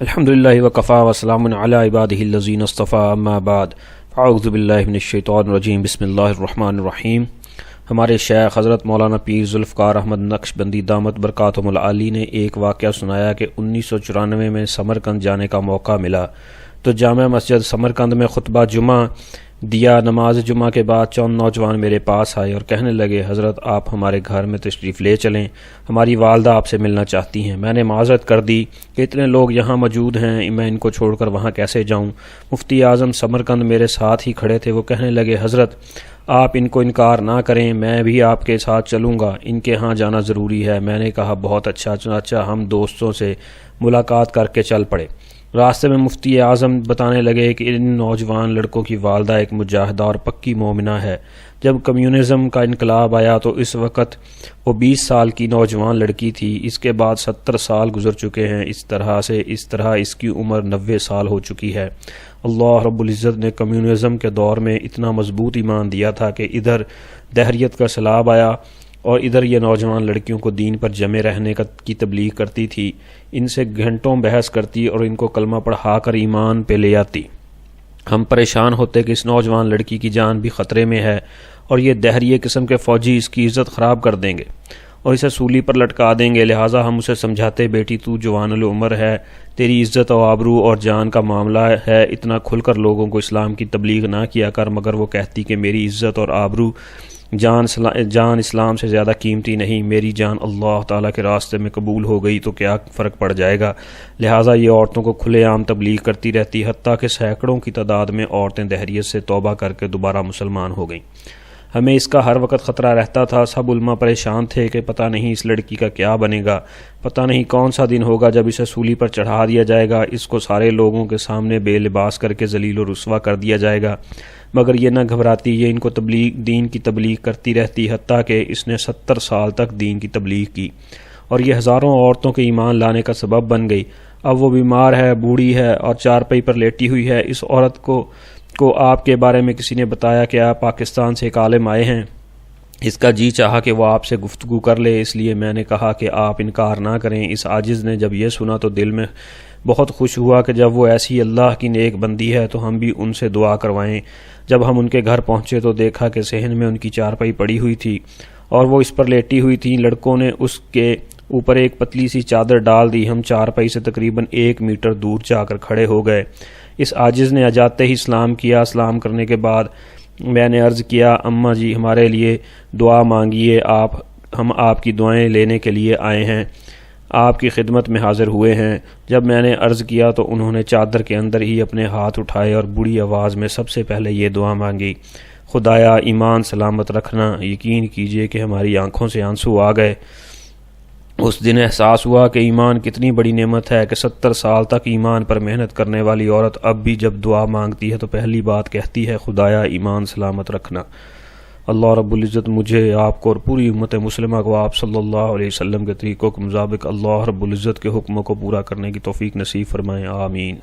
الحمدللہ وکفا وسلام علی عبادہ الذین اصطفیٰ اما بعد اعوذ باللہ من الشیطان الرجیم بسم اللہ الرحمن الرحیم۔ ہمارے شیخ حضرت مولانا پیر ذوالفقار احمد نقشبندی دامت برکاتہم العالی نے ایک واقعہ سنایا کہ 1994 میں سمرقند جانے کا موقع ملا تو جامع مسجد سمرقند میں خطبہ جمعہ دیا۔ نماز جمعہ کے بعد چند نوجوان میرے پاس آئے اور کہنے لگے، حضرت آپ ہمارے گھر میں تشریف لے چلیں، ہماری والدہ آپ سے ملنا چاہتی ہیں۔ میں نے معذرت کر دی کہ اتنے لوگ یہاں موجود ہیں، میں ان کو چھوڑ کر وہاں کیسے جاؤں۔ مفتی اعظم سمرقند میرے ساتھ ہی کھڑے تھے، وہ کہنے لگے، حضرت آپ ان کو انکار نہ کریں، میں بھی آپ کے ساتھ چلوں گا، ان کے ہاں جانا ضروری ہے۔ میں نے کہا بہت اچھا، چنانچہ ہم دوستوں سے ملاقات کر کے چل پڑے۔ راستے میں مفتی اعظم بتانے لگے کہ ان نوجوان لڑکوں کی والدہ ایک مجاہدہ اور پکی مومنہ ہے۔ جب کمیونزم کا انقلاب آیا تو اس وقت وہ 20 سال کی نوجوان لڑکی تھی، اس کے بعد 70 سال گزر چکے ہیں، اس طرح اس کی عمر 90 سال ہو چکی ہے۔ اللہ رب العزت نے کمیونزم کے دور میں اتنا مضبوط ایمان دیا تھا کہ ادھر دہریت کا سیلاب آیا اور ادھر یہ نوجوان لڑکیوں کو دین پر جمے رہنے کی تبلیغ کرتی تھی، ان سے گھنٹوں بحث کرتی اور ان کو کلمہ پڑھا کر ایمان پہ لے آتی۔ ہم پریشان ہوتے کہ اس نوجوان لڑکی کی جان بھی خطرے میں ہے اور یہ دہریے قسم کے فوجی اس کی عزت خراب کر دیں گے اور اسے سولی پر لٹکا دیں گے، لہٰذا ہم اسے سمجھاتے، بیٹی تو جوان العمر ہے، تیری عزت و آبرو اور جان کا معاملہ ہے، اتنا کھل کر لوگوں کو اسلام کی تبلیغ نہ کیا کر۔ مگر وہ کہتی کہ میری عزت اور آبرو جان اسلام سے زیادہ قیمتی نہیں، میری جان اللہ تعالیٰ کے راستے میں قبول ہو گئی تو کیا فرق پڑ جائے گا۔ لہٰذا یہ عورتوں کو کھلے عام تبلیغ کرتی رہتی، حتیٰ کہ سینکڑوں کی تعداد میں عورتیں دہریت سے توبہ کر کے دوبارہ مسلمان ہو گئیں۔ ہمیں اس کا ہر وقت خطرہ رہتا تھا، سب علماء پریشان تھے کہ پتہ نہیں اس لڑکی کا کیا بنے گا، پتہ نہیں کون سا دن ہوگا جب اسے سولی پر چڑھا دیا جائے گا، اس کو سارے لوگوں کے سامنے بے لباس کر کے ذلیل و رسوا کر دیا جائے گا۔ مگر یہ نہ گھبراتی، یہ ان کو دین کی تبلیغ کرتی رہتی، حتیٰ کہ اس نے 70 سال تک دین کی تبلیغ کی اور یہ ہزاروں عورتوں کے ایمان لانے کا سبب بن گئی۔ اب وہ بیمار ہے، بوڑھی ہے اور چارپائی پر لیٹی ہوئی ہے۔ اس عورت کو آپ کے بارے میں کسی نے بتایا کہ آپ پاکستان سے ایک عالم آئے ہیں۔ اس کا جی چاہا کہ وہ آپ سے گفتگو کر لے، اس لیے میں نے کہا کہ آپ انکار نہ کریں۔ اس عاجز نے جب یہ سنا تو دل میں بہت خوش ہوا کہ جب وہ ایسی اللہ کی نیک بندی ہے تو ہم بھی ان سے دعا کروائیں۔ جب ہم ان کے گھر پہنچے تو دیکھا کہ صحن میں ان کی چارپائی پڑی ہوئی تھی اور وہ اس پر لیٹی ہوئی تھی۔ لڑکوں نے اس کے اوپر ایک پتلی سی چادر ڈال دی۔ ہم چارپائی سے تقریباً 1 میٹر دور جا کر کھڑے ہو گئے۔ اس عاجز نے اجاتے ہی اسلام کیا۔ اسلام کرنے کے بعد میں نے عرض کیا، اماں جی ہمارے لیے دعا مانگیے، ہم آپ کی دعائیں لینے کے لیے آئے ہیں، آپ کی خدمت میں حاضر ہوئے ہیں۔ جب میں نے عرض کیا تو انہوں نے چادر کے اندر ہی اپنے ہاتھ اٹھائے اور بڑی آواز میں سب سے پہلے یہ دعا مانگی، خدایا ایمان سلامت رکھنا۔ یقین کیجئے کہ ہماری آنکھوں سے آنسو آ گئے۔ اس دن احساس ہوا کہ ایمان کتنی بڑی نعمت ہے کہ 70 سال تک ایمان پر محنت کرنے والی عورت اب بھی جب دعا مانگتی ہے تو پہلی بات کہتی ہے، خدایا ایمان سلامت رکھنا۔ اللہ رب العزت مجھے، آپ کو اور پوری امت مسلمہ کو آپ صلی اللہ علیہ وسلم کے طریقوں کے مطابق اللہ رب العزت کے حکموں کو پورا کرنے کی توفیق نصیب فرمائیں، آمین۔